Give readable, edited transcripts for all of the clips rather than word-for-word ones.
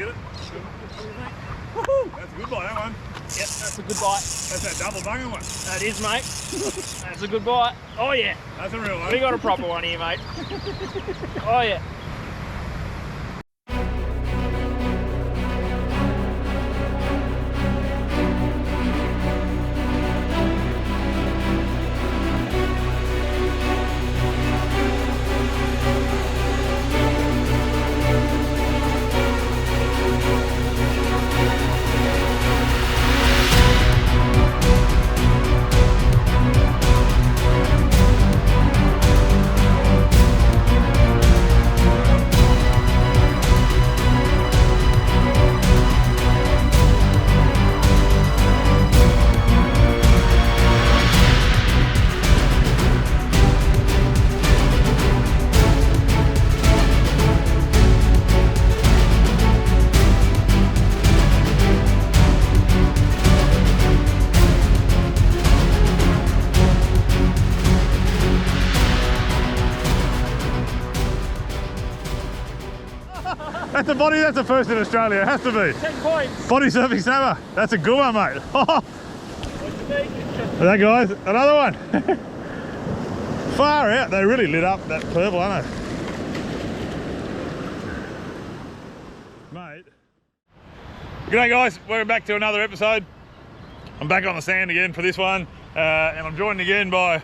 get it? Woohoo! That's a good bite, that one. Yep, that's a good bite. That's that double bunging one. That is, mate. That's a good bite. Oh yeah. That's a real one. We got a proper one here, mate. Oh yeah. That's a body, that's the first in Australia, it has to be. 10 points. Body surfing snapper. That's a good one, mate. What you think? That guys, another one. Far out, they really lit up that purple, aren't they? Mate. G'day guys, welcome back to another episode. I'm back on the sand again for this one, and I'm joined again by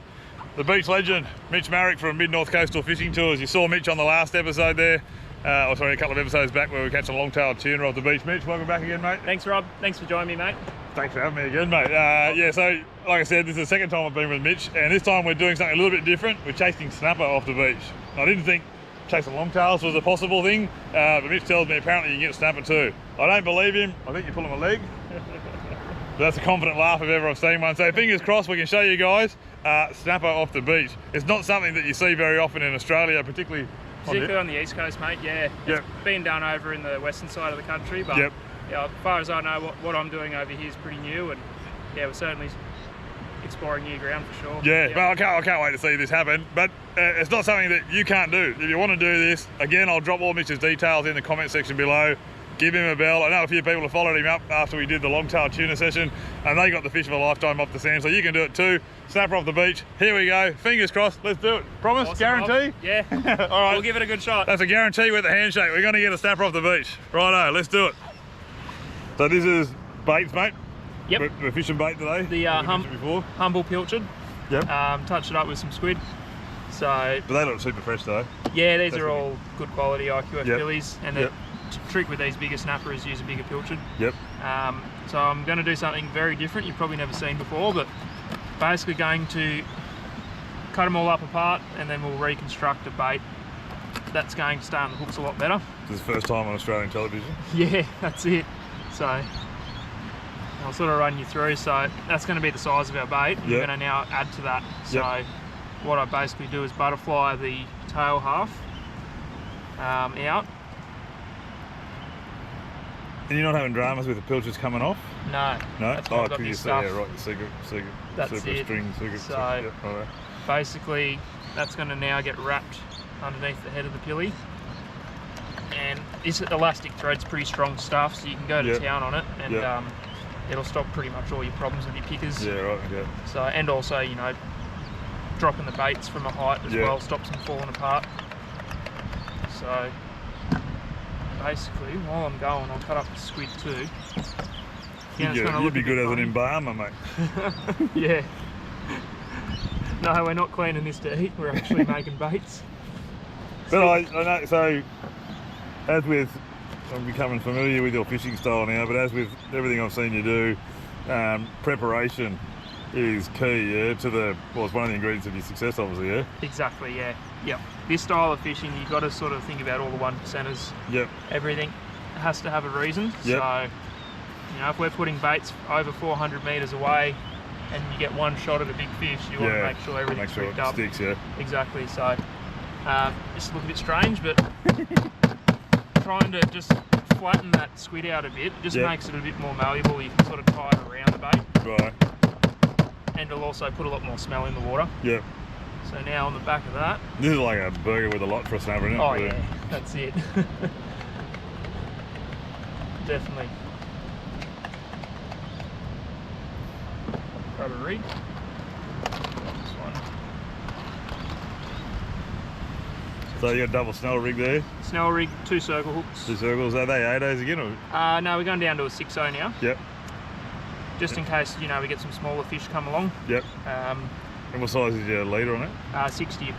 the beach legend, Mitch Maric from Mid-North Coastal Fishing Tours. You saw Mitch on the last episode there. Sorry, a couple of episodes back where we catch a long-tailed tuna off the beach. Mitch, welcome back again, mate. Thanks, Rob. Thanks for joining me, mate. Thanks for having me again, mate. Yeah, so like I said, this is the second time I've been with Mitch, and this time we're doing something a little bit different. We're chasing snapper off the beach. I didn't think chasing longtails was a possible thing, but Mitch tells me apparently you can get snapper too. I don't believe him. I think you're pulling my leg. But that's a confident laugh if ever I've seen one. So fingers crossed we can show you guys snapper off the beach. It's not something that you see very often in Australia, particularly on the east coast, mate. Yeah, yep. It's been done over in the western side of the country, but yep. Yeah, as far as I know, what I'm doing over here is pretty new, and yeah, we're certainly exploring new ground for sure. Yeah, yep. Well, I can't wait to see this happen, but it's not something that you can't do. If you want to do this, again, I'll drop all Mitch's details in the comment section below. Give him a bell. I know a few people have followed him up after we did the long-tailed tuna session, and they got the fish of a lifetime off the sand, so you can do it too. Snapper off the beach. Here we go. Fingers crossed. Let's do it. Promise? Awesome, guarantee? Rob. Yeah. All right. We'll give it a good shot. That's a guarantee with a handshake. We're going to get a snapper off the beach. Righto, let's do it. So this is baits, mate. Yep. We're fishing bait today. The humble pilchard. Yep. Touched it up with some squid. So. But they look super fresh though. Yeah, these are all good quality IQF yep. fillies, and the trick with these bigger snapper is use a bigger pilchard. Yep. So I'm going to do something very different you've probably never seen before, but basically going to cut them all up apart, and then we'll reconstruct a bait that's going to stay on the hooks a lot better. This is the first time on Australian television? Yeah, that's it. So I'll sort of run you through. So that's going to be the size of our bait. We're going to now add to that. So what I basically do is butterfly the tail half out. And you're not having dramas with the pilchards coming off? No. No? That's why I've got you this see, stuff. yeah, right, the super string, So basically that's going to now get wrapped underneath the head of the pilly. And this elastic thread's pretty strong stuff, so you can go to town on it, and it'll stop pretty much all your problems with your pickers. Yeah, right, okay. So, and also, you know, dropping the baits from a height as well stops them falling apart. So basically, while I'm going, I'll cut up the squid too. You'd be good as an embalmer, mate. Yeah. No, we're not cleaning this to eat, we're actually making baits. But I know, so as with, I'm becoming familiar with your fishing style now, but as with everything I've seen you do, preparation is key, to the, well, it's one of the ingredients of your success, obviously, Exactly, yeah. Yep. This style of fishing, you've got to sort of think about all the 1%ers. Yep. Everything has to have a reason. Yep. So, you know, if we're putting baits over 400 metres away and you get one shot at a big fish, you want to make sure everything's rigged up. Sticks, Exactly, so just look a bit strange, but trying to just flatten that squid out a bit just makes it a bit more malleable. You can sort of tie it around the bait. Right. And it'll also put a lot more smell in the water. Yep. So now on the back of that. This is like a burger with a lot for a snapper, isn't it? Oh yeah, that's it. definitely. Grab a rig. This one. So you got a double snell rig there? Snell rig, 2 circle hooks. 2 circles, are they 8Os again? Or? No, we're going down to a 6O now. Yep. Just in case, you know, we get some smaller fish come along. Yep. And what size is your leader on it? 60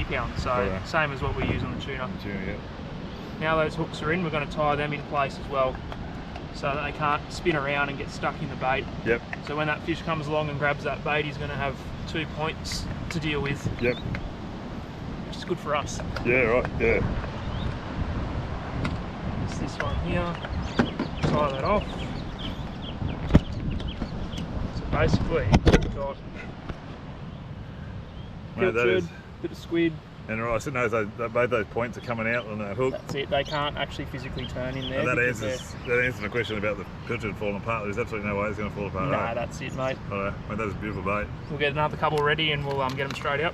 pounds, so same as what we use on the tuna. Yeah. Now those hooks are in, we're going to tie them in place as well, so that they can't spin around and get stuck in the bait. Yep. So when that fish comes along and grabs that bait, he's going to have 2 points to deal with. Yep. Which is good for us. Yeah, right, yeah. It's this one here. Tie that off. So basically, we've got pilchard, bit of squid. And right, I should know both those points are coming out on that hook. That's it. They can't actually physically turn in there. And that answers the question about the pilchard falling apart. There's absolutely no way it's going to fall apart. Nah, right? that's it, mate. Alright, mate, that's a beautiful bait. We'll get another couple ready and we'll get them straight up.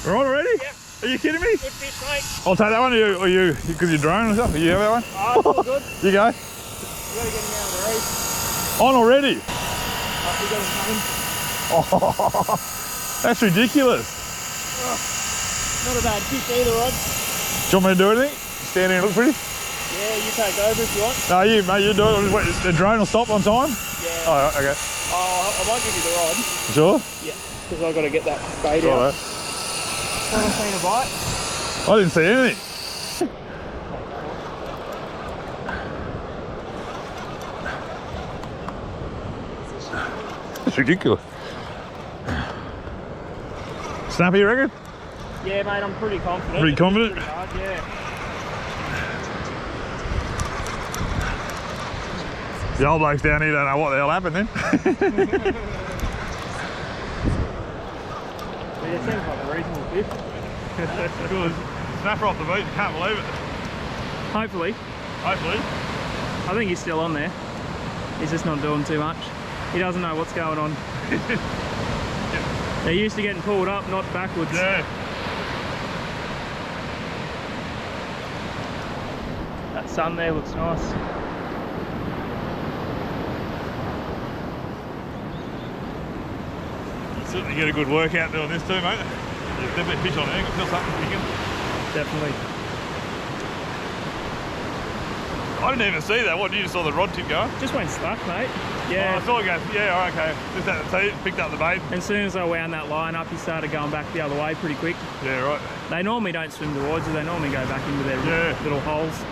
We're on already? Yep. Are you kidding me? Good fish, mate. I'll take that one, or you, because you're drone and stuff. You have that one? Oh, it's all good. You go. You gotta get him out of the reef. On already? Oh, we got him coming. Oh, that's ridiculous. Oh, not a bad fish either, Rod. Do you want me to do anything? Stand here and look pretty? Yeah, you take over if you want. No, you, mate, you do it. I'll just wait. The drone will stop on time? Yeah. Oh, okay. Oh, I might give you the rod. Sure? Yeah, because I've got to get that bait out. Right. Haven't seen a bite. I didn't see anything. It's ridiculous. Snappy, you reckon? Yeah, mate, I'm pretty confident. Pretty confident? Pretty hard, yeah. The old blokes down here don't know what the hell happened then. Yeah, it seems like a reasonable fish. Good. Snapper off the beach, can't believe it. Hopefully. Hopefully. I think he's still on there. He's just not doing too much. He doesn't know what's going on. They're used to getting pulled up, not backwards. Yeah. That sun there looks nice. You certainly get a good workout doing this too, mate. There's definitely fish on there, you can feel something kicking. Definitely. I didn't even see that. What, you just saw the rod tip go? Just went slack, mate. Yeah. Oh, I saw it go, yeah, all right, okay. Just at the teeth, picked up the bait. As soon as I wound that line up, he started going back the other way pretty quick. Yeah, right. They normally don't swim towards you, they normally go back into their little holes.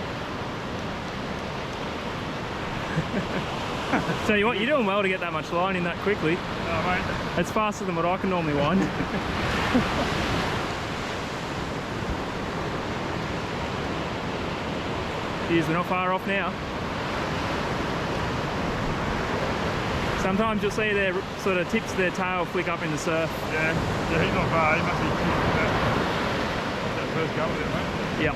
Tell you what, you're doing well to get that much line in that quickly. Oh, mate. It's faster than what I can normally wind. Geez, we're not far off now. Sometimes you'll see their sort of tips of their tail flick up in the surf. Yeah, he's not far. He must be that first go with it, mate. Yep.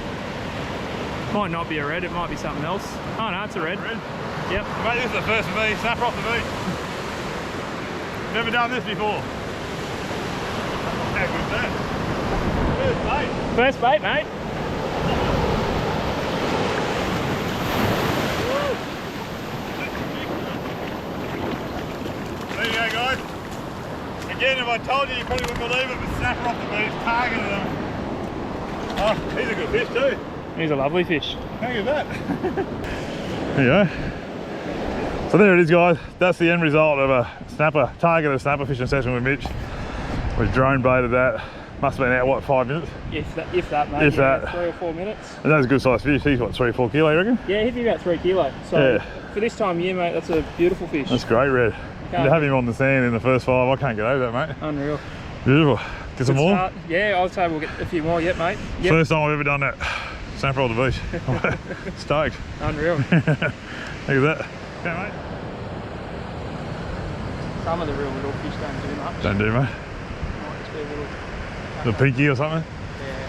Might not be a red, it might be something else. Oh no, it's a red. Red? Yep. Mate, this is the first for me. Snapper off the beach. Never done this before. How good's that? First bait. First bait, mate. There you go, guys. Again, if I told you, you probably wouldn't believe it, but snapper off the beach, targeted them. Oh, he's a good fish too. He's a lovely fish. How good is that? There you go. So there it is, guys. That's the end result of a targeted snapper fishing session with Mitch. We drone baited that. Must have been out, what, 5 minutes? If that, mate. If that. 3 or 4 minutes. And that was a good sized fish. He's what, 3 or 4 kilo, you reckon? Yeah, he'd be about 3 kilo. So yeah. For this time of year, mate, that's a beautiful fish. That's great, Red. And to have him on the sand in the first 5, I can't get over that, mate. Unreal. Beautiful. Get some more? Start. Yeah, I'd say we'll get a few more yet, mate. Yep. First time I've ever done that. Snapper off the beach. Stoked. Unreal. Look at that. Yeah, mate. Some of the real little fish don't do much. Don't do, mate. Might just be a little pinky or something? Yeah.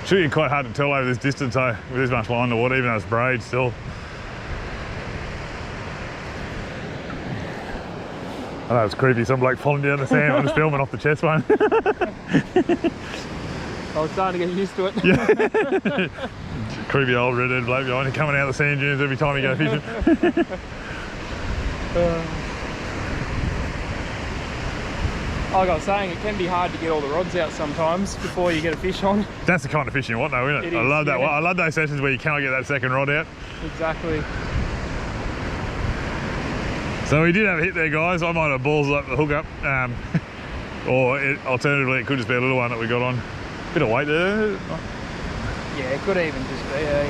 Shooting quite hard to tell over this distance though, with this much line in the water, even though it's braid still. I know it's creepy, some bloke falling down the sand. I'm just filming off the chest one. I was starting to get used to it. Yeah. Creepy old redhead bloke behind you coming out of the sand dunes every time you go fishing. Like I was saying, it can be hard to get all the rods out sometimes before you get a fish on. That's the kind of fishing you want though, isn't it? I love that. I love those sessions where you cannot get that second rod out. Exactly. So we did have a hit there, guys. I might have balls up the hook up. Or alternatively, it could just be a little one that we got on. Bit of weight there. Yeah, it could even just be a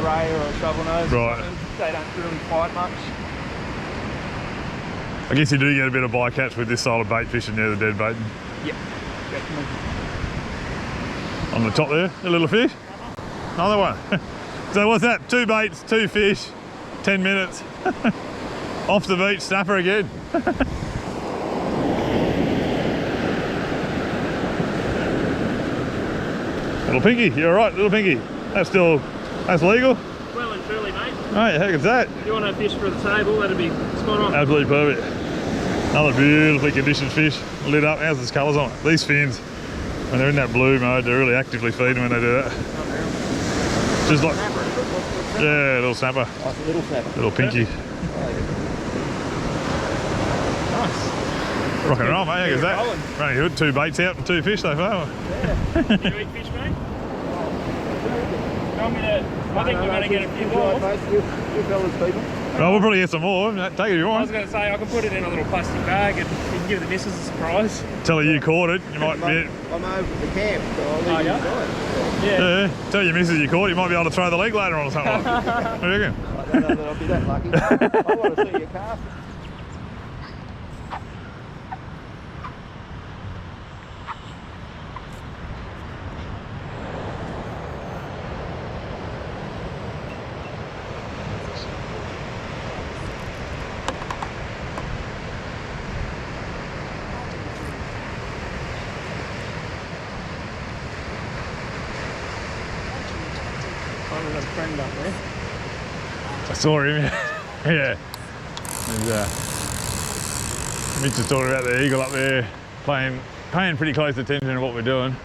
ray or a shovel nose. Right. They don't really fight much. I guess you do get a bit of bycatch with this style of bait fishing near the dead bait. Yep, definitely. On the top there, a little fish. Another one. So what's that? 2 baits, 2 fish, 10 minutes. Off the beach, snapper again. Little pinky, you're right, little pinky. That's legal? Well and truly, mate. Right, heck is that? If you want to fish for the table, that'd be spot on. Absolutely perfect. Another beautifully conditioned fish, lit up. How's this colours on it? These fins, when they're in that blue mode, they're really actively feeding when they do that. Just like, yeah, little snapper. Oh, it's a little snapper. Little pinky. Nice. Rock and roll, mate. Heck is that? Running good. 2 baits out and 2 fish so far. Yeah. You eat fish, mate? I think we're going to get a few more. Well, we'll probably get some more. Take it if you I want. was going to say, I can put it in a little plastic bag and you can give the missus a surprise. Tell her you caught it. You might be. I'm over at the camp, so I'll leave you inside. Yeah. Tell your missus you caught it. You might be able to throw the leg later on or something like that. What do you reckon? I don't know that I'll be that lucky. I want to see your cast. We've got a friend up there. I saw him. Yeah. And, Mitch is talking about the eagle up there, paying pretty close attention to what we're doing.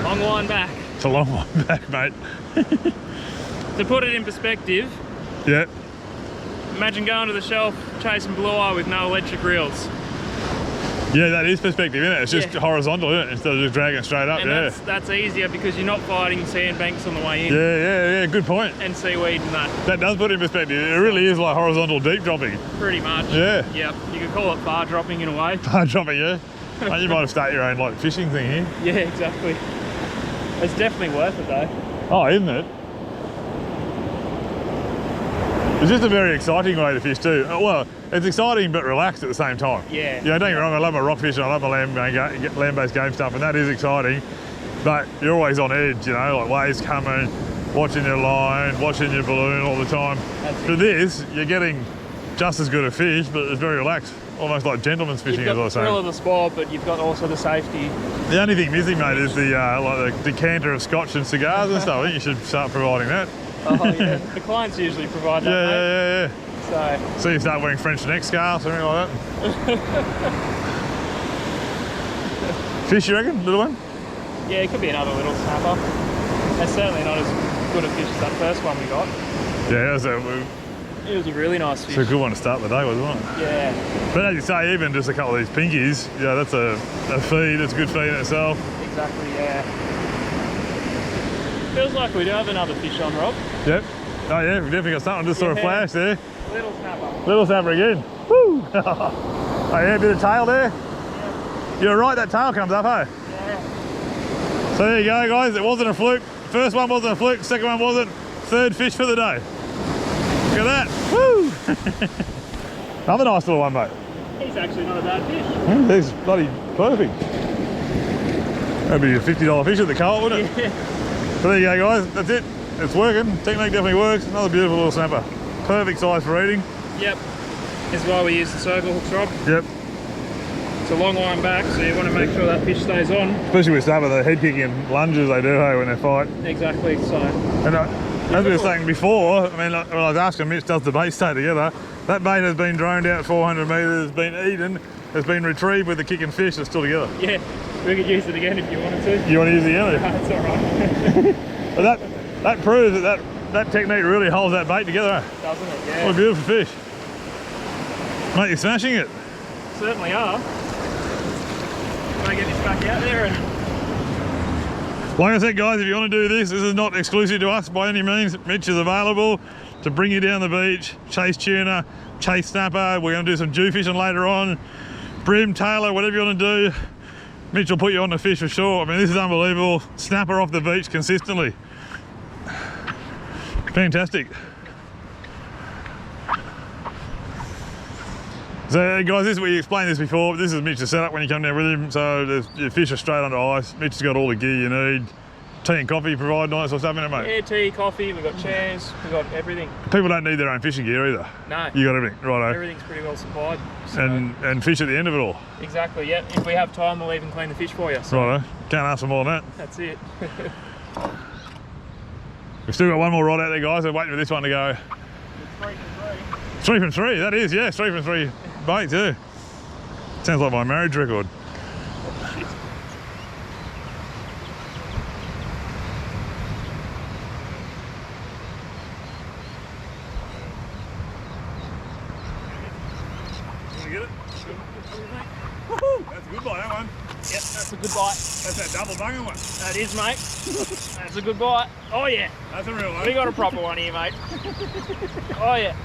Long line back. It's a long one back, mate. To put it in perspective, Yeah. imagine going to the shelf chasing blue eye with no electric reels. Yeah, that is perspective, isn't it? It's just Yeah. horizontal, isn't it? Instead of just dragging it straight up, And that's easier because you're not fighting sandbanks on the way in. Yeah, good point. And seaweed and that. That does put it in perspective. It really is like horizontal deep dropping. Pretty much. Yeah. Yep. You could call it bar dropping in a way. Bar dropping, yeah. Mate, you might have started your own like fishing thing here. Yeah, exactly. It's definitely worth it though. Oh, isn't it? It's just a very exciting way to fish too. Well, it's exciting but relaxed at the same time. Yeah. Yeah, don't get me wrong, I love my rock fishing, I love my land-based game stuff, and that is exciting, but you're always on edge, you know, like waves coming, watching your line, watching your balloon all the time. For this, you're getting just as good a fish, but it's very relaxed, almost like gentleman's fishing, You've got as I the thrill was of the sport, but you've got also the safety. saying. The only thing missing, mate, is the like the decanter of scotch and cigars and stuff. I think you should start providing that. Oh yeah, the clients usually provide that, mate. Yeah. So, You start wearing French neck scarves or anything like that. Fish, you reckon? Little one? yeah, it could be another little snapper. It's certainly not as good a fish as that first one we got. Yeah, It was a really nice it's fish. a good one to start the day with, wasn't it? Yeah, But as you say, even just a couple of these pinkies, yeah, that's a feed. It's a good feed in itself. exactly, yeah. Feels like we do have another fish on, Rob. Yep. Oh yeah, we've definitely got something. Just saw a Yeah. flash there. Little snapper. Little snapper again. Woo! Oh yeah, a bit of tail there. You're right, that tail comes up, hey? Yeah. So there you go, guys. It wasn't a fluke. First one wasn't a fluke. Second one wasn't. Third fish for the day. Look at that. Woo! Another nice little one, mate. He's actually not a bad fish. He's bloody perfect. That'd be a $50 fish at the cart, wouldn't it? Yeah. So there you go, guys. That's it. It's working. Technique definitely works. Another beautiful little snapper. perfect size for eating. Yep. This is why we use the circle hooks, Rob. Yep. It's a long line back, so you want to make sure that fish stays on. Especially with some of the head kicking lunges they do, hey, when they fight. Exactly, so. And as we were saying before, I mean, like, when I was asking Mitch, does the bait stay together? That bait has been droned out 400 metres, been eaten, has been retrieved with the kicking fish that's still together. Yeah, we could use it again if you wanted to. You want to use it again? That's alright. But that proves that technique really holds that bait together, eh? Doesn't it? Yeah. What a beautiful fish. Mate, you're smashing it. Certainly are. Gonna get this back out there and... Like I said, guys, if you want to do this is not exclusive to us by any means. Mitch is available to bring you down the beach, chase tuna, chase snapper. We're going to do some jewfishing later on. Brim, tailor, whatever you want to do. Mitch will put you on the fish for sure. I mean, this is unbelievable. Snapper off the beach consistently. Fantastic. So guys, we explained this before, but this is Mitch's setup when you come down with him. So your fish are straight onto ice. Mitch has got all the gear you need. Tea and coffee provided, all that sort of stuff in it, mate. Yeah, tea, coffee, we've got chairs, we've got everything. People don't need their own fishing gear either. No. You got everything, righto. Everything's pretty well supplied. So. And fish at the end of it all. Exactly, yeah. If we have time, we'll even clean the fish for you. So. Righto, can't ask for more than that. That's it. We've still got one more rod out there, guys. We're waiting for this one to go. It's 3 for 3. 3 from 3, that is, yeah, 3 from 3 bait too. Sounds like my marriage record. Get it? Woohoo! That's a good bite, that one. Yep, that's a good bite. That's that double bunging one. That is, mate. That's a good bite. Oh, yeah. That's a real one. We got a proper one here, mate. Oh, yeah.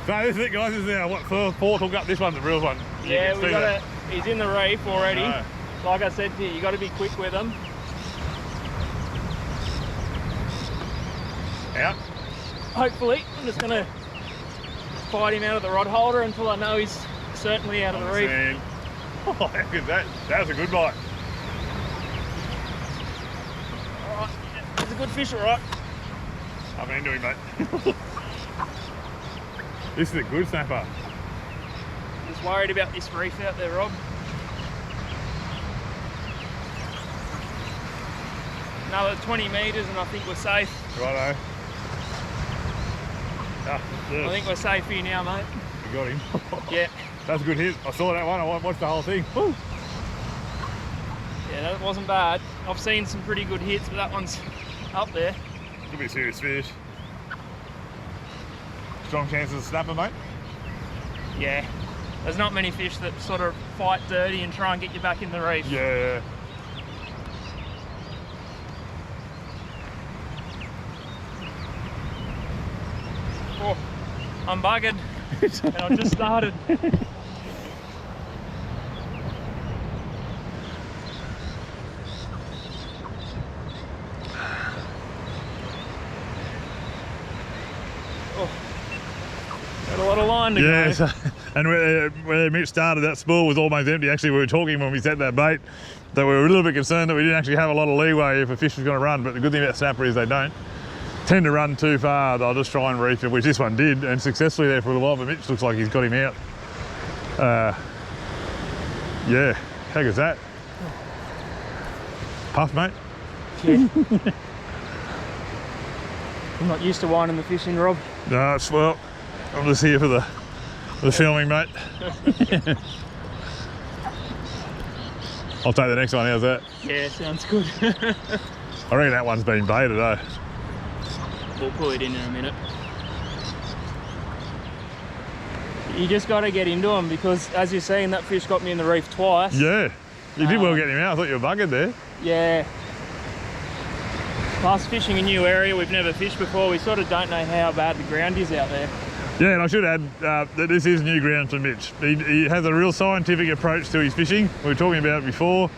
So this is it, guys. This is our fourth hook up. This one's a real one. Yeah, we got it. He's in the reef already. No. Like I said to you, you got to be quick with him. Out. Hopefully, I'm just going to fight him out of the rod holder until I know he's certainly out of the reef. Man. Oh, how good that? That was a good bite. Alright, he's a good fish, alright. I'm into him, mate. This is a good snapper. Just worried about this reef out there, Rob. Another 20 metres and I think we're safe. Righto. Ah, I think we're safe here now, mate. you got him. Yeah. That's a good hit. I saw that one. I watched the whole thing. Woo. Yeah, that wasn't bad. I've seen some pretty good hits, but that one's up there. Could be a serious fish. Strong chances of snapper, mate. Yeah. There's not many fish that sort of fight dirty and try and get you back in the reef. Yeah. Oh, I'm buggered. And I've just started. Oh, got a lot of line to go. Yeah, so, and where Mitch started, that spool was almost empty. Actually, we were talking when we set that bait that we were a little bit concerned that we didn't actually have a lot of leeway if a fish was going to run. But the good thing about snapper is they don't tend to run too far. They'll just try and reef it, which this one did, and successfully there for a while. But Mitch looks like he's got him out. Yeah, how good's that? Puff, mate. Yeah. I'm not used to winding the fish in, Rob. No, it's, well, I'm just here for the filming, mate. I'll take the next one. How's that? Yeah, sounds good. I reckon that one's been baited, eh? We'll pull it in a minute. You just got to get into them because, as you're seeing, that fish got me in the reef twice. Yeah, you did well getting him out. I thought you were buggered there. Yeah. Plus, fishing a new area we've never fished before, we sort of don't know how bad the ground is out there. Yeah, and I should add that this is new ground for Mitch. He has a real scientific approach to his fishing. We were talking about it before.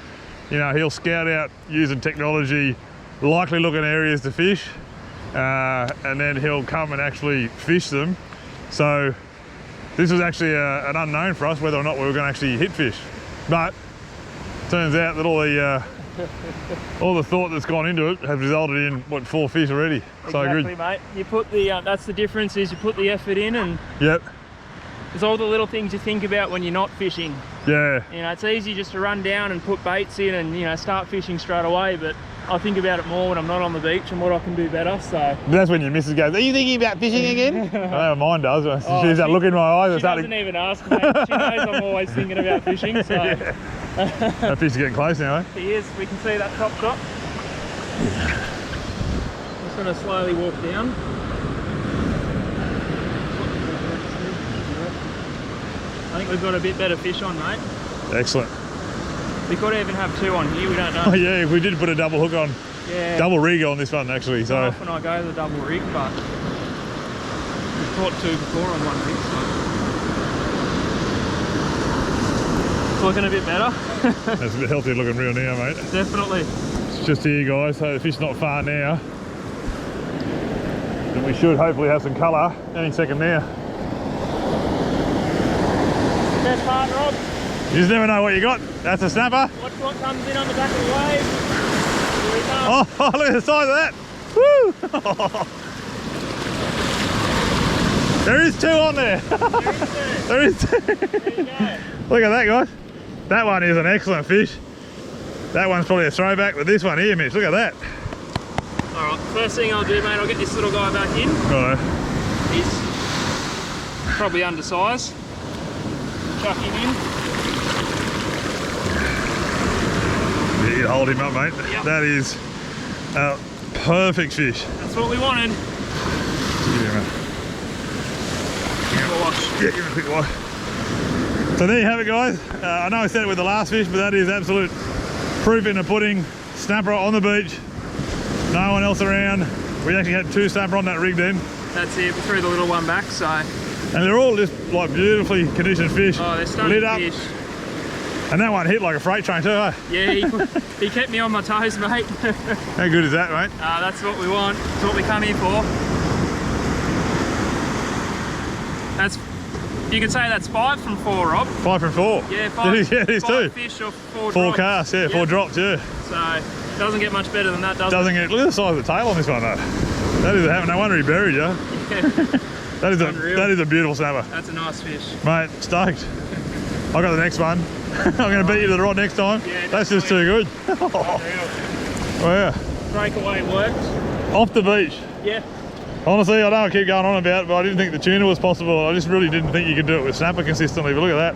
You know, he'll scout out using technology, likely looking areas to fish, and then he'll come and actually fish them. So this was actually an unknown for us whether or not we were going to actually hit fish. But turns out that all the all the thought that's gone into it has resulted in, what, 4 fish already. So Exactly, good. mate. You put the, that's the difference, is you put the effort in, and Yep. there's all the little things you think about when you're not fishing. Yeah. You know, it's easy just to run down and put baits in and, you know, start fishing straight away, but I think about it more when I'm not on the beach and what I can do better, so. That's when your missus goes, are you thinking about fishing again? I know mine does. Oh, She's that look in my eyes. She I start doesn't even ask, mate. She knows I'm always thinking about fishing, so. Yeah. That fish is getting close now, eh? He is, we can see that top shot. Just gonna slowly walk down. I think we've got a bit better fish on, mate. Excellent. We could even have 2 on here, we don't know. Oh yeah, if we did put a double hook on, Yeah. double rig on this one actually. Not So often I go the double rig, but we've caught 2 before on one rig, so. It's looking a bit better. that's a bit healthier looking reel now, mate. Definitely. It's just here, guys. So the fish's not far now. And we should hopefully have some colour any second now. Best part, Rob. You just never know what you got. That's a snapper. Watch what comes in on the back of the wave. Here he comes. Oh, look at the size of that. Woo! There is 2 on there. There is 2. There you go. Look at that, guys. That one is an excellent fish. That one's probably a throwback, but this one here, Mitch, look at that. Alright, first thing I'll do, mate, I'll get this little guy back in. Righto. He's probably undersized. Chuck him in. Yeah, you hold him up, mate. Yep. That is a perfect fish. That's what we wanted. Give him Have a wash. yeah, give him a quick wash. So there you have it, guys. I know I said it with the last fish, but that is absolute proof in the pudding. Snapper on the beach. No one else around. We actually had 2 snapper on that rig then. That's it, we threw the little one back, so. And they're all just like beautifully conditioned fish. Oh, they're stunning lit up. fish. And that one hit like a freight train too, eh? Yeah, he kept me on my toes, mate. How good is that, mate? That's what we want. That's what we come here for. That's, you could say that's 5 from 4, Rob. 5 from 4. Yeah, 5, yeah, it is 5 too. fish or 4 4 drops. casts, yeah, 4 drops, yeah. So, doesn't get much better than that, does Doesn't get, look at the size of the tail on this one though. That is, no wonder he buried you. it? That is Unreal. that is a beautiful snapper. That's a nice fish. Mate, stoked. I got the next one. I'm going to beat you to the rod next time. Yeah, that's just too good. Oh, yeah. Breakaway worked. Off the beach. Yeah. Honestly, I know I keep going on about it, but I didn't think the tuna was possible. I just really didn't think you could do it with snapper consistently, but look at that.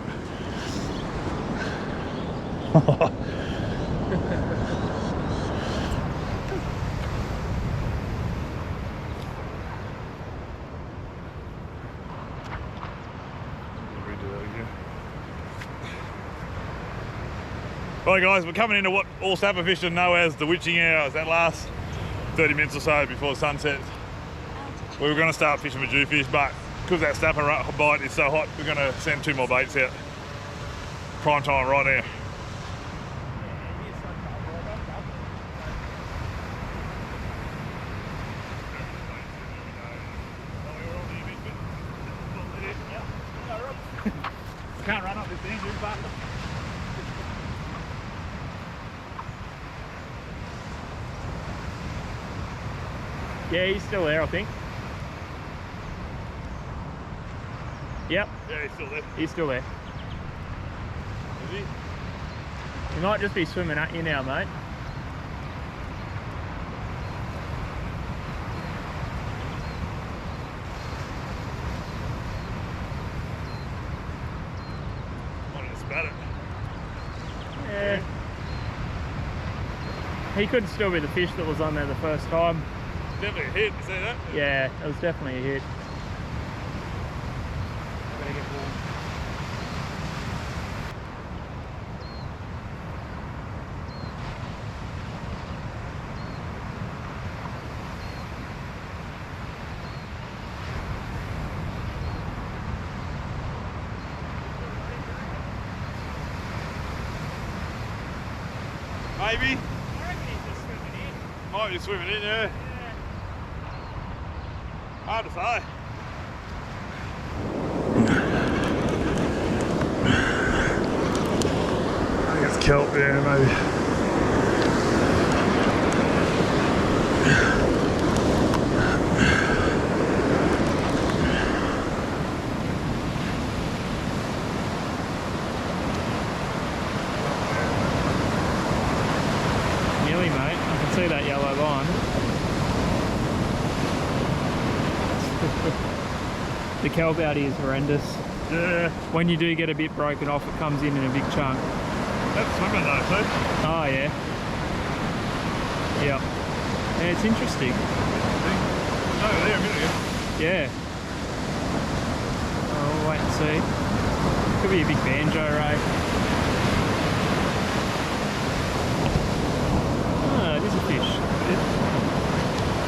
Right guys, we're coming into what all snapper fishers know as the witching hours. That last 30 minutes or so before sunset. We were going to start fishing for jewfish, but because that snapper bite is so hot, we're going to send 2 more baits out. Prime time right now. I can't run up this thing, dude, but... Yeah, he's still there, I think. Yep. Yeah, he's still there. He's still there. Is he? He might just be swimming at you now, mate. Wanted to spat it. Yeah. He could still be the fish that was on there the first time. Definitely a hit, you see that? Yeah, it was definitely a hit. Better get warm. Maybe. I reckon he's just swimming in. Might be swimming in, yeah. Hard to say. I think it's kelp, yeah, maybe. The kelp out here is horrendous. Yeah. When you do get a bit broken off, it comes in a big chunk. That's swimming though, see? Oh yeah. Yep. Yeah, it's interesting. Over there a minute ago. Yeah. Oh, we'll wait and see. Could be a big banjo ray. Ah, it is a fish.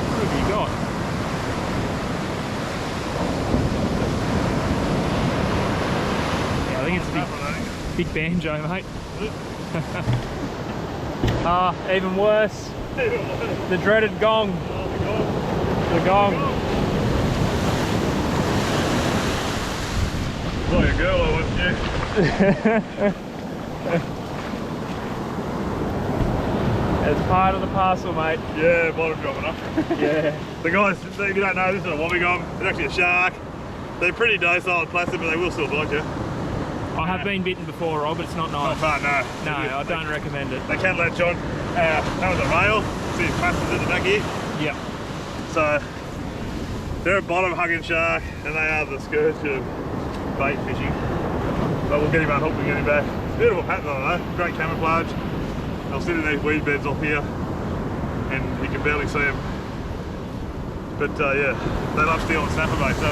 What have you got? Yeah, I think it's a big banjo, mate. Ah, even worse. The dreaded gong. The gong. Like a girl, I wasn't you? It's part of the parcel, mate. Yeah, bottom dropping up. Yeah. The guys, if you don't know, this is a wobbegong. It's actually a shark. They're pretty docile and plastic, but they will still bite you. I have been bitten before, Rob, but it's not nice. Not fun, no. No, I don't recommend it. They can latch on. That was a male. See his plasters at the back here. Yep. So, they're a bottom hugging shark, and they are the scourge of bait fishing. But we'll get him unhooked and get him back. It's a beautiful pattern though, great camouflage. They'll sit in these weed beds off here, and you can barely see them. But yeah, they love stealing snapper bait, so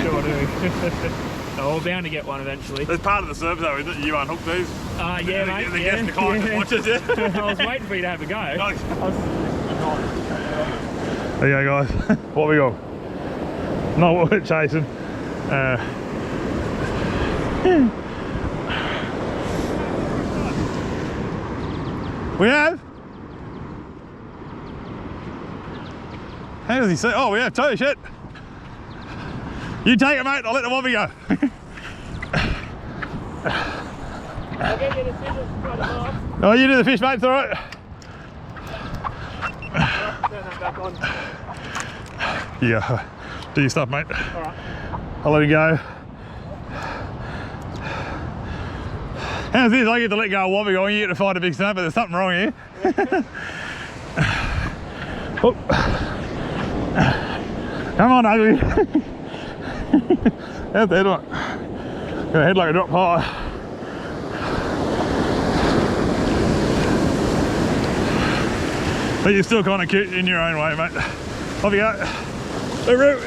Sure do. Oh, we're bound to get one eventually. that's part of the service though, isn't it? You unhook these. Yeah, mate. The Yeah. guest to kind of watches it. I was waiting for you to have a go. There you go, guys. What we got? Not what we're chasing. We have? How does he say? Oh, we have too, shit. You take it, mate. I'll let the wobbie go. I'll get you the scissors to cut it off. Oh, you do the fish, mate. It's all right. Turn that back on. Yeah. Do your stuff, mate. All right. I'll let it go. How's this? I get to let go of wobbie going, you get to find a big snapper. There's something wrong here. Oh. Come on, ugly. How's that one? Got a head like a drop high. But you're still kind of cute in your own way, mate. Off you go. Hooroo.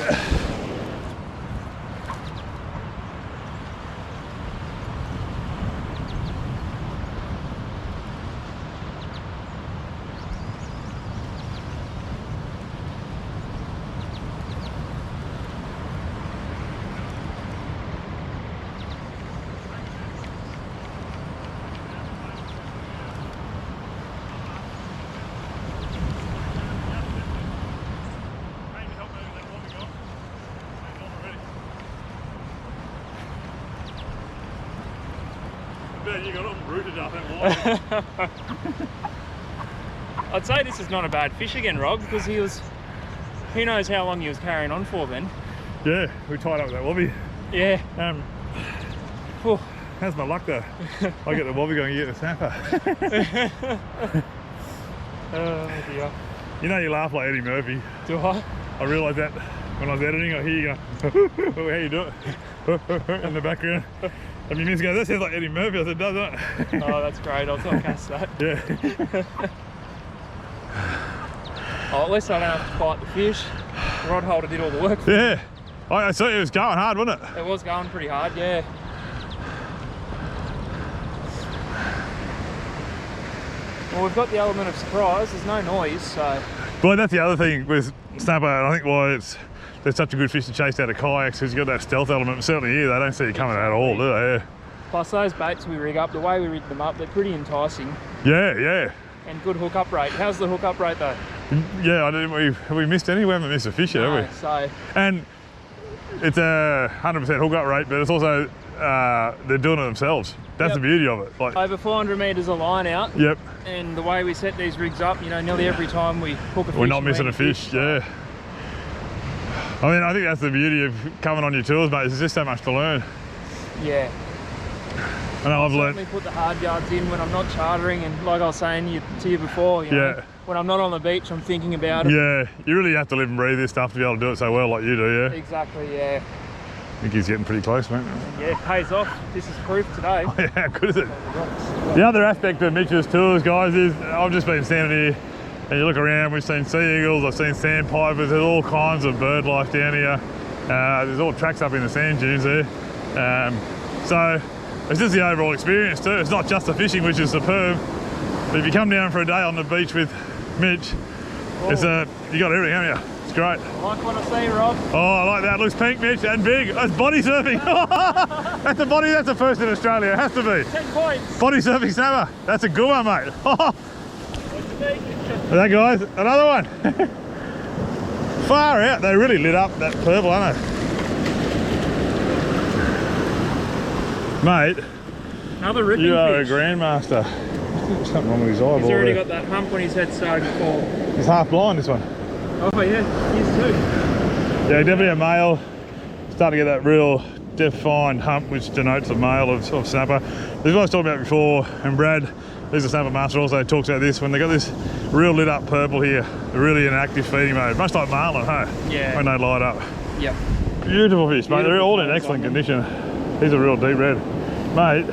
You got them rooted up and I'd say this is not a bad fish again, Rob, because he was, who knows how long he was carrying on for then. yeah, we tied up with that wobbie. Yeah. Whew. How's my luck though? I get the wobbie going, you get the snapper. Oh dear. You know you laugh like Eddie Murphy. Do I? I realised that when I was editing, I hear you go, oh, how you do it? In the background. And my miss goes, that sounds like Eddie Murphy. I said, does it? Oh, that's great. I'll cast that. Yeah. Oh, at least I don't have to fight the fish. The rod holder did all the work. Yeah. I saw it was going hard, wasn't it? It was going pretty hard, yeah. Well, we've got the element of surprise. There's no noise, so. Boy, that's the other thing with snapper, and I think why they're such a good fish to chase out of kayaks, because you've got that stealth element. But certainly here, they don't see you coming at all, do they? Yeah. Plus those baits we rig up, the way we rig them up, they're pretty enticing. Yeah, yeah. And good hook up rate. How's the hook up rate though? Yeah, have we missed any? We haven't missed a fish yet, No, have we? so. And it's a 100% hook up rate, but it's also, they're doing it themselves. That's the beauty of it. Like, over 400 metres of line out. Yep. And the way we set these rigs up, you know, nearly every time we hook a fish. We're not missing a fish, yeah. I mean, I think that's the beauty of coming on your tours, mate. There's just so much to learn. Yeah. I know I've learned. Certainly put the hard yards in when I'm not chartering, and like I was saying to you before, you know, when I'm not on the beach, I'm thinking about it. Yeah, you really have to live and breathe this stuff to be able to do it so well like you do, yeah. Exactly, yeah. I think he's getting pretty close, mate. Yeah, it pays off. This is proof today. Oh, yeah, how good is it? The other aspect of Mitch's tours, guys, is I've just been standing here and you look around, we've seen sea eagles, I've seen sandpipers, there's all kinds of bird life down here. There's all tracks up in the sand dunes there. So it's just the overall experience too. It's not just the fishing, which is superb, but if you come down for a day on the beach with Mitch, it's you got everything, haven't you? It's great. I like what I see, Rob. Oh, I like that. Looks pink, Mitch, and big. That's body surfing. That's the first in Australia. It has to be. 10 points. Body surfing snapper. That's a good one, mate. That guys, another one. Far out. They really lit up that purple, aren't they? Mate. Another ripping You are fish. a grandmaster. Something wrong with his eyeball. He's already there. got that hump when his head's starting to fall. He's half blind, this one. Oh yeah, he's too. Yeah, definitely a male. Starting to get that real defined hump, which denotes a male of snapper. This is what I was talking about before, and Brad, who's a snapper master, also talks about this, when they got this real lit up purple here, they're really in active feeding mode, much like marlin, hey? Yeah. When they light up. Yep. Beautiful fish, mate. They're all in Beautiful excellent condition. He's a real deep red. Mate,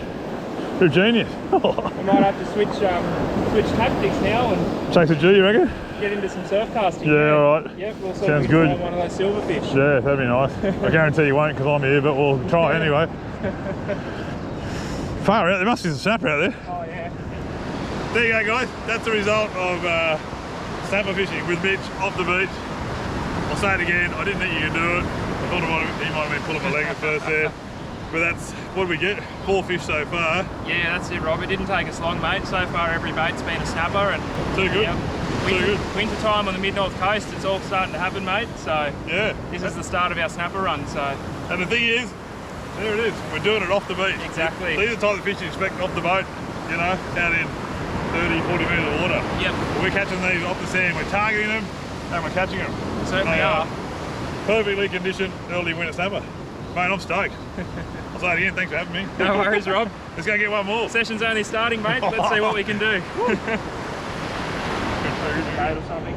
you're a genius. I might have to switch tactics now and Chase a G, you reckon? get into some surf casting. Yeah, all right. Yep, we'll see Sounds if we can good. find one of those silverfish. Yeah, that'd be nice. I guarantee you won't because I'm here, but we'll try anyway. Far out, there must be some snapper out there. Oh yeah. There you go, guys. That's the result of snapper fishing with Mitch off the beach. I'll say it again, I didn't think you could do it. I thought he might have been pulling my leg at first there. But that's, what did we get? 4 fish so far. Yeah, that's it, Rob. It didn't take us long, mate. So far, every bait's been a snapper, and Too good. Yep. Too good. Winter time on the mid-north coast, it's all starting to happen, mate. So Yeah. this is the start of our snapper run. So And the thing is, there it is. We're doing it off the beach. exactly. These are the type of fish you expect off the boat, you know, out in 30, 40 metres of water. Yep, We're catching these off the sand. We're targeting them and we're catching them. certainly They are. perfectly conditioned early winter snapper. Mate, I'm stoked. I'll say it again, thanks for having me. No worries, Rob. Let's go get one more. Session's only starting, mate. Let's see what we can do. Bait or something.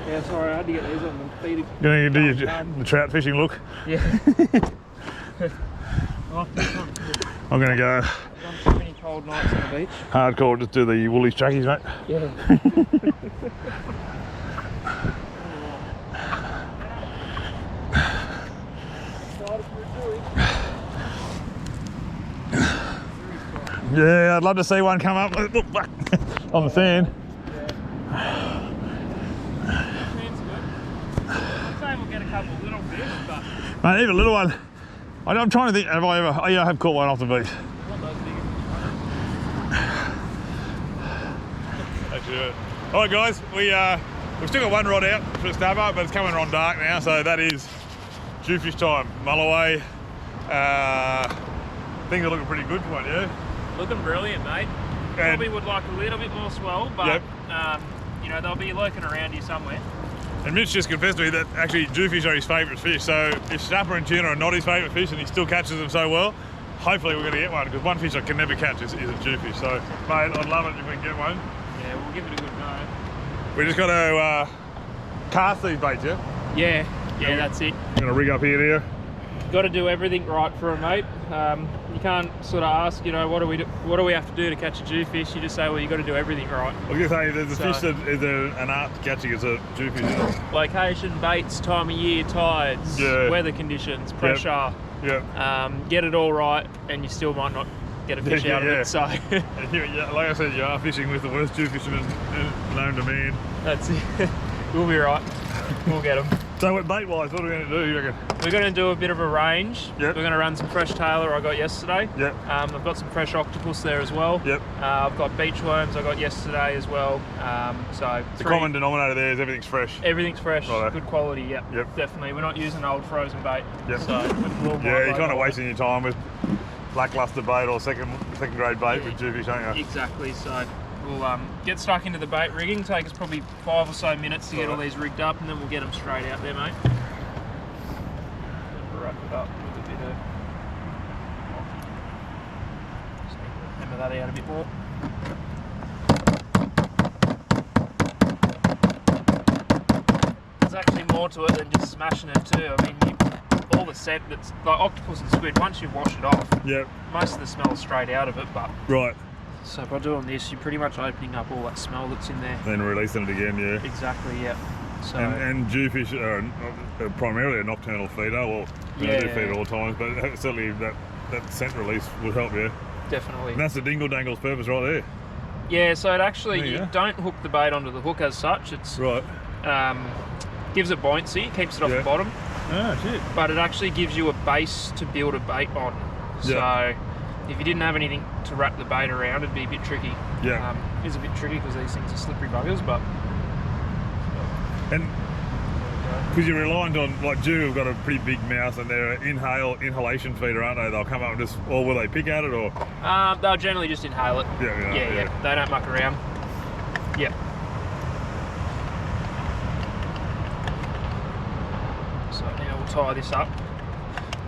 Yeah, sorry, I had to get these on the feed. Gonna do the trout fishing look. Yeah. I'm gonna go Done too many cold nights on the beach. hardcore, just do the woolies trackies, mate. Yeah. Yeah, I'd love to see one come up on the sand. I'd say we'll get a couple of little fish, but Mate, even a little one. I'm trying to think, have I ever, oh yeah, I have caught one off the beach. not those big. Actually, all right guys, we've still got one rod out for a snapper, but it's coming on dark now, so that is jewfish time. Mulloway, things are looking pretty good for one, yeah? Looking brilliant, mate. And- Probably would like a little bit more swell, but Yep. you know, they'll be lurking around here somewhere. And Mitch just confessed to me that actually jewfish are his favourite fish, so if snapper and tuna are not his favourite fish and he still catches them so well, hopefully we're going to get one, because one fish I can never catch is a jewfish. So, mate, I'd love it if we can get one. Yeah, we'll give it a good go. We just got to cast these baits, yeah? Yeah, that's it. I'm going to rig up here, dear. Got to do everything right for a mate. You can't sort of ask, you know, what do we have to do to catch a jewfish? You just say, well, you got to do everything right. I was going to say, there's a So- fish that is an art to catching as a jewfish, isn't it? Location, baits, time of year, tides, Yeah. weather conditions, pressure. Yeah. Get it all right, and you still might not get a fish out of it. So And like I said, you are fishing with the worst jewfisherman known to man. that's it. We'll be right. We'll get them. So, what bait-wise, what are we going to do, you reckon? We're going to do a bit of a range. Yep. We're going to run some fresh tailor I got yesterday. Yep. I've got some fresh octopus there as well. Yep. I've got beach worms I got yesterday as well. So The common denominator there is everything's fresh. everything's fresh, Righto. good quality. Yep. Yep. Definitely. We're not using old frozen bait. Yep. So with a little Yeah, you're more kind of bait. wasting your time with lackluster bait or second grade bait with jewfish, aren't you? Exactly. So we'll get stuck into the bait rigging. Take us probably 5 or so minutes to get all these rigged up, and then we'll get them straight out there, mate. Wrap it up with a bit of. Just need to hammer that out a bit more. There's actually more to it than just smashing it too. I mean, all the scent that's like octopus and squid. Once you wash it off, Yep. most of the smell is straight out of it. But Right. so by doing this, you're pretty much opening up all that smell that's in there. Then releasing it again, yeah. Exactly, yeah. So And jewfish are primarily a nocturnal feeder. Well, they do feed at all times, but certainly that scent release would help, yeah. definitely. And that's the dingle dangle's purpose right there. Yeah, so it actually, There you you go. don't hook the bait onto the hook as such. It's Right. gives it buoyancy, keeps it off Yeah. the bottom, Ah, shit. but it actually gives you a base to build a bait on. So Yeah. if you didn't have anything to wrap the bait around, it'd be a bit tricky. Yeah. It is a bit tricky because these things are slippery buggers, but And because you're reliant on, like Jew have got a pretty big mouth and they're an inhalation feeder, aren't they? They'll come up and just, or will they pick at it or? they'll generally just inhale it. Yeah. They don't muck around. Yeah. So now we'll tie this up.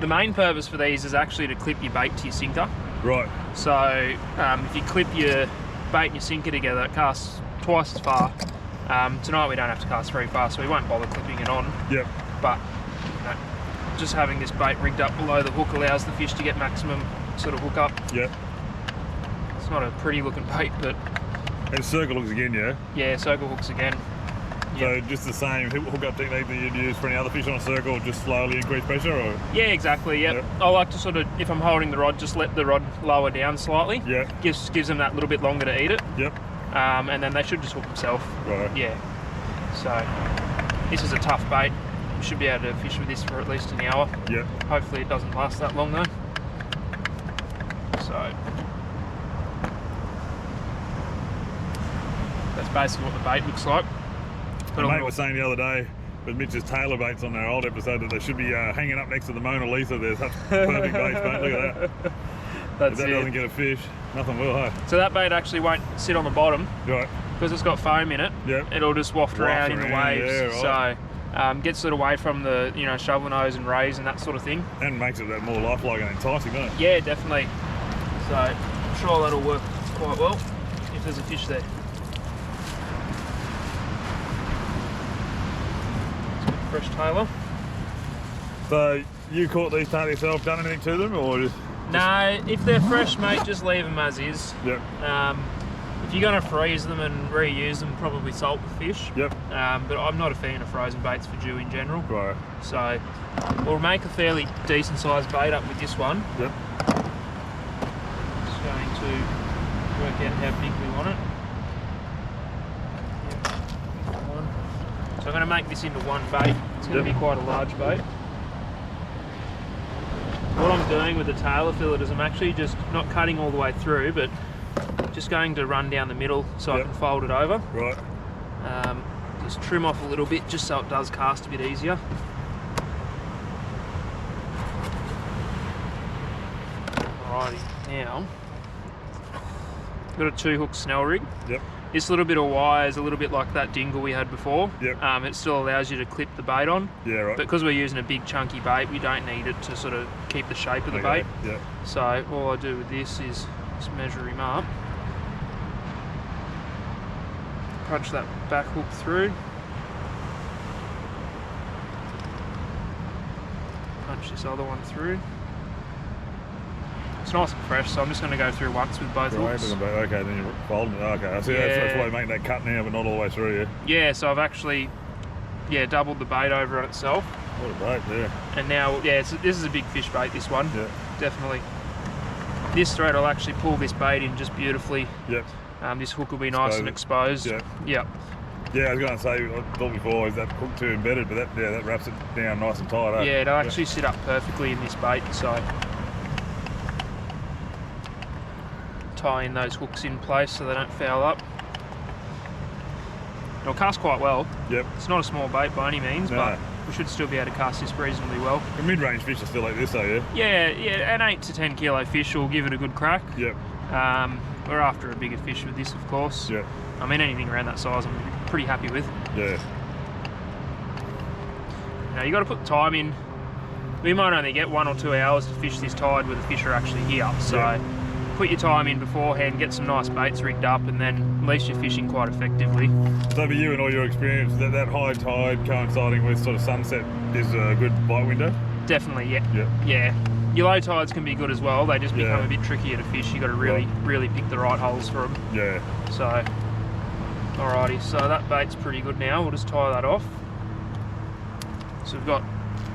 The main purpose for these is actually to clip your bait to your sinker. Right. So if you clip your bait and your sinker together, it casts twice as far. Tonight we don't have to cast very far, so we won't bother clipping it on. Yep. But you know, just having this bait rigged up below the hook allows the fish to get maximum sort of hook up. Yep. It's not a pretty looking bait, but And circle hooks again, yeah? yeah, circle hooks again. So just the same hook up technique that you'd use for any other fish on a circle, just slowly increase pressure or? Yeah, exactly, yep. Yep. I like to sort of, if I'm holding the rod, just let the rod lower down slightly. Yeah. Gives them that little bit longer to eat it. Yep. And then they should just hook themselves. Right. Yeah. So this is a tough bait. We should be able to fish with this for at least an hour. Yep. Hopefully it doesn't last that long though. So that's basically what the bait looks like. My mate was saying the other day with Mitch's tailor baits on their old episode that they should be hanging up next to the Mona Lisa. There's such perfect baits, mate. Look at that. That's If that it. doesn't get a fish, nothing will, hey? So that bait actually won't sit on the bottom Right. because it's got foam in it. Yep. It'll just waft around in the around, waves. yeah, right. So gets it away from the shovel nose and rays and that sort of thing. And makes it that more lifelike and enticing, doesn't it? Yeah, definitely. So I'm sure that'll work quite well if there's a fish there. Fresh tailer. So you caught these tail yourself, done anything to them, or just? No, if they're fresh, mate, just leave them as is. Yep. If you're going to freeze them and reuse them, probably salt the fish. Yep. But I'm not a fan of frozen baits for Jew in general. Right. So we'll make a fairly decent sized bait up with this one. Yep. Just going to work out how big we want it. Yep. One. So I'm going to make this into one bait. It's going to be quite a large bait. What I'm doing with the tailor fillet is I'm actually just not cutting all the way through, but just going to run down the middle so I can fold it over. Right. Just trim off a little bit just so it does cast a bit easier. Alrighty, now got a 2-hook snell rig. Yep. This little bit of wire is a little bit like that dingle we had before. Yep. It still allows you to clip the bait on. Yeah, right. But because we're using a big chunky bait, we don't need it to sort of keep the shape of the Okay, bait. yeah. So all I do with this is just measure him up. Punch that back hook through. Punch this other one through. It's nice and fresh, so I'm just going to go through once with both Right, hooks. okay, then you're folding it. Okay, I see. That's why you make that cut now, but not all the way through, yeah. Yeah, so I've actually, doubled the bait over on itself. What a bait, yeah. And now, this is a big fish bait, this one. Yeah. Definitely. This thread will actually pull this bait in just beautifully. Yep. This hook will be nice and exposed. Yeah. Yep. Yeah, I was going to say, I thought before, is that hook too embedded, but that wraps it down nice and tight, eh? Yeah, it'll actually sit up perfectly in this bait, so tie in those hooks in place so they don't foul up. It'll cast quite well. Yep. It's not a small bait by any means, No. but we should still be able to cast this reasonably well. The mid-range fish are still like this, though, yeah? Yeah, an 8 to 10 kilo fish will give it a good crack. Yep. We're after a bigger fish with this, of course. Yep. I mean, anything around that size I'm pretty happy with. Yeah. Now you got to put time in. We might only get 1 or 2 hours to fish this tide where the fish are actually here. So put your time in beforehand, get some nice baits rigged up, and then at least you're fishing quite effectively. So for you and all your experience, that high tide coinciding with sort of sunset is a good bite window? Definitely, yeah. Yeah. Yeah. Your low tides can be good as well. They just become a bit trickier to fish. You got to really pick the right holes for them. Yeah. So, alrighty. So that bait's pretty good now. We'll just tie that off. So we've got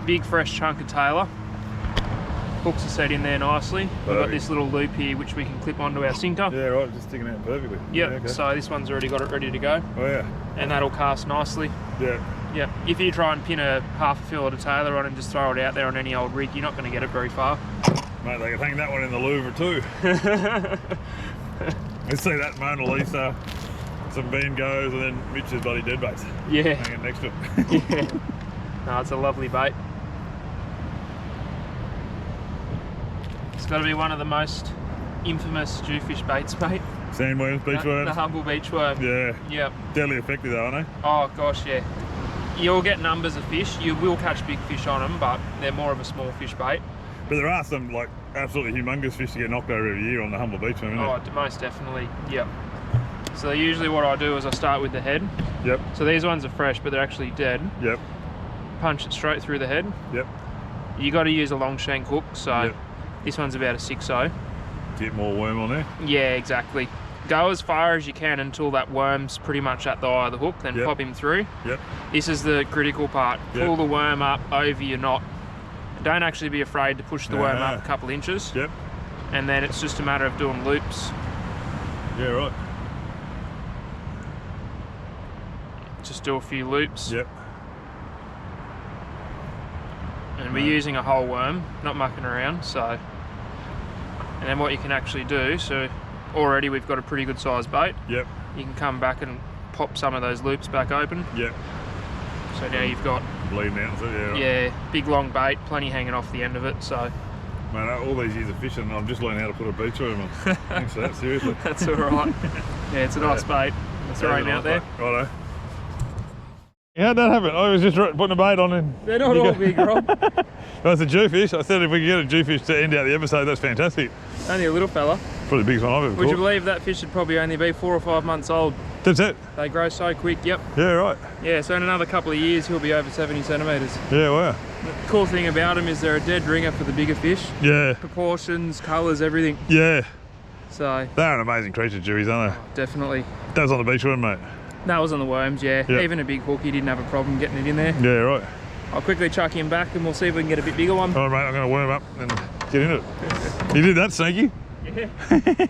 big fresh chunk of tailor. Hooks are set in there nicely. We've got this little loop here which we can clip onto our sinker. Yeah, right. Just sticking out perfectly. Yep. Yeah, okay. So this one's already got it ready to go. Oh yeah. And that'll cast nicely. Yeah. Yep. If you try and pin a half a fillet of tailor on and just throw it out there on any old rig, you're not going to get it very far. Mate, they can hang that one in the Louvre too. Let's see that Mona Lisa, some bean goes, and then Mitch's bloody dead baits. Yeah. Hanging next to it. Yeah. No, it's a lovely bait. It's got to be one of the most infamous jewfish baits, mate. Sandworms, beach The worms. humble beach worm. Yeah. Yep. Deadly effective though, aren't Oh gosh, yeah. You'll get numbers of fish. You will catch big fish on them, but they're more of a small fish bait. they? But there are some like absolutely humongous fish to get knocked over every year on the humble beach worm, isn't Oh, most definitely. Yep. So usually what I do is I start with the head. Yep. So these ones are fresh, but they're actually dead. Yep. Punch it straight through the head. Yep. You got to use a long shank hook. So Yep. this one's about a 6/0. Get more worm on there. Yeah, exactly. Go as far as you can until that worm's pretty much at the eye of the hook, then Yep. pop him through. Yep. This is the critical part. Yep. Pull the worm up over your knot. Don't actually be afraid to push the worm up a couple inches. Yep. And then it's just a matter of doing loops. Yeah, right. Just do a few loops. Yep. And we're using a whole worm, not mucking around, so. And then what you can actually do, so already we've got a pretty good sized bait. Yep. You can come back and pop some of those loops back open. Yep. So now you've got, Bleeding out, so yeah. Right. yeah, big long bait, plenty hanging off the end of it, so. Man, all these years of fishing, I'm just learning how to put a beach worm on. Thanks for that, seriously. That's all right. Yeah, it's a nice bait. Let's throw him out there. Righto. How'd that happen? I was just putting a bait on and... They're not all big, Rob. That's a jewfish. I said if we could get a jewfish to end out the episode, that's fantastic. Only a little fella. Probably the biggest one I've ever Would you caught. believe that fish should probably only be 4 or 5 months old? That's it. They grow so quick, yep. Yeah, right. Yeah, so in another couple of years, he'll be over 70 centimetres. Yeah, wow. The cool thing about them is they're a dead ringer for the bigger fish. Yeah. Proportions, colours, everything. Yeah. So, They're an amazing creature, Jewies, aren't definitely. they? That was on the beach worm, mate. That was on the worms, yeah. Yep. Even a big hook, he didn't have a problem getting it in there. Yeah, right. I'll quickly chuck him back and we'll see if we can get a bit bigger one. All right, mate, I'm going to worm up and get into it. You did that, sneaky. Yeah.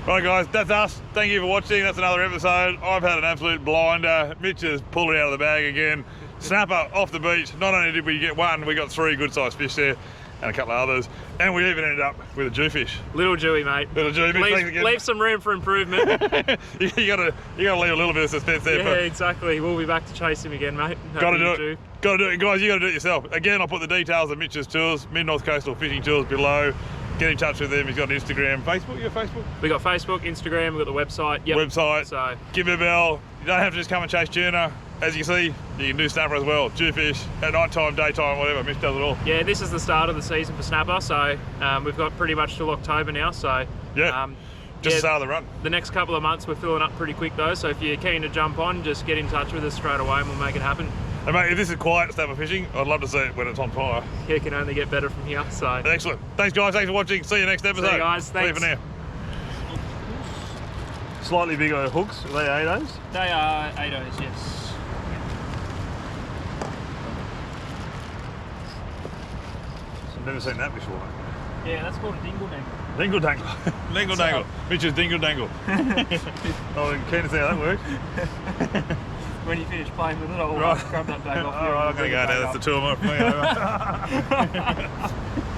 Right, guys, that's us. Thank you for watching. That's another episode. I've had an absolute blinder. Mitch has pulled it out of the bag again. Snapper off the beach. Not only did we get one, we got 3 good-sized fish there and a couple of others. And we even ended up with a jewfish. Little Jewy, mate. Little jewfish. Leave some room for improvement. you gotta leave a little bit of suspense there. Yeah, exactly. We'll be back to chase him again, mate. Gotta do it. Gotta do it. Guys, you gotta do it yourself. Again, I'll put the details of Mitch's tours, Mid-North Coastal Fishing Tours below. Get in touch with him. He's got an Instagram, Facebook. You got Facebook? We got Facebook, Instagram, we got the website. Yep. Website. So Give me a bell. You don't have to just come and chase tuna. As you can see, you can do snapper as well. Jewfish at night time, daytime, whatever. Mitch does it all. yeah, this is the start of the season for snapper. So we've got pretty much till October now. So Yeah. Just the start of the run. The next couple of months we're filling up pretty quick though. So if you're keen to jump on, just get in touch with us straight away and we'll make it happen. And mate, if this is quiet snapper fishing, I'd love to see it when it's on fire. Yeah, it can only get better from here. So Excellent. Thanks, guys. Thanks for watching. See you next episode. See you guys. See you Thanks. for now. Slightly bigger hooks. Are they 8-0s? They are 8-0s, yes. I've never seen that before, mate. Yeah, that's called a dingle dangle. Dingle dangle. Dingle dangle. Mitch's dingle dangle. I'm keen to see how that works. When you finish playing with it, I'll Right. grab that bag off you. All right, I'm going to go now. That's the 2 of them.